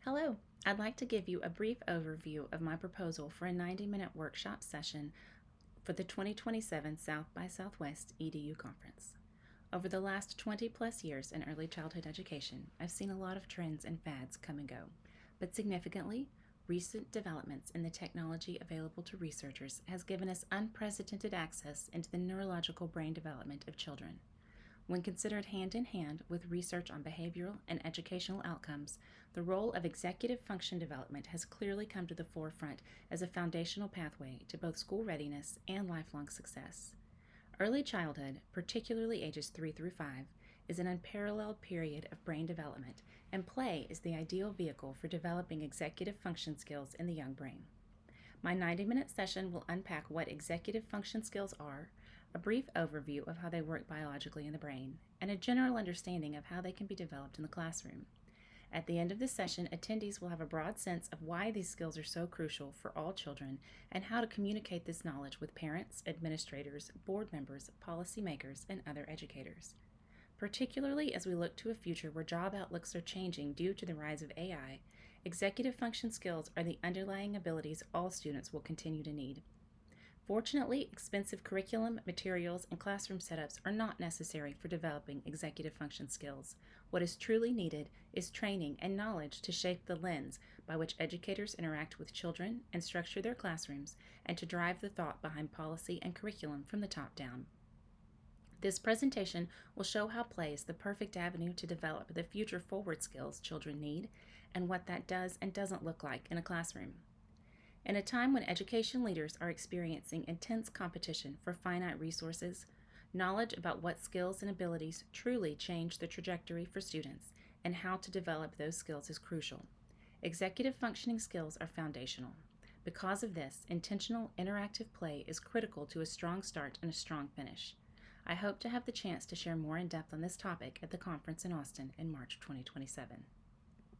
Hello, I'd like to give you a brief overview of my proposal for a 90-minute workshop session for the 2027 South by Southwest EDU Conference. Over the last 20 plus years in early childhood education, I've seen a lot of trends and fads come and go, but significantly, recent developments in the technology available to researchers has given us unprecedented access into the neurological brain development of children. When considered hand in hand with research on behavioral and educational outcomes, the role of executive function development has clearly come to the forefront as a foundational pathway to both school readiness and lifelong success. Early childhood, particularly ages 3 through 5, is an unparalleled period of brain development, and play is the ideal vehicle for developing executive function skills in the young brain. My 90-minute session will unpack what executive function skills are, a brief overview of how they work biologically in the brain, and a general understanding of how they can be developed in the classroom. At the end of this session, attendees will have a broad sense of why these skills are so crucial for all children and how to communicate this knowledge with parents, administrators, board members, policymakers, and other educators. Particularly as we look to a future where job outlooks are changing due to the rise of AI, executive function skills are the underlying abilities all students will continue to need. Fortunately, expensive curriculum, materials, and classroom setups are not necessary for developing executive function skills. What is truly needed is training and knowledge to shape the lens by which educators interact with children and structure their classrooms, and to drive the thought behind policy and curriculum from the top down. This presentation will show how play is the perfect avenue to develop the future forward skills children need and what that does and doesn't look like in a classroom. In a time when education leaders are experiencing intense competition for finite resources, knowledge about what skills and abilities truly change the trajectory for students and how to develop those skills is crucial. Executive functioning skills are foundational. Because of this, intentional, interactive play is critical to a strong start and a strong finish. I hope to have the chance to share more in depth on this topic at the conference in Austin in March 2027.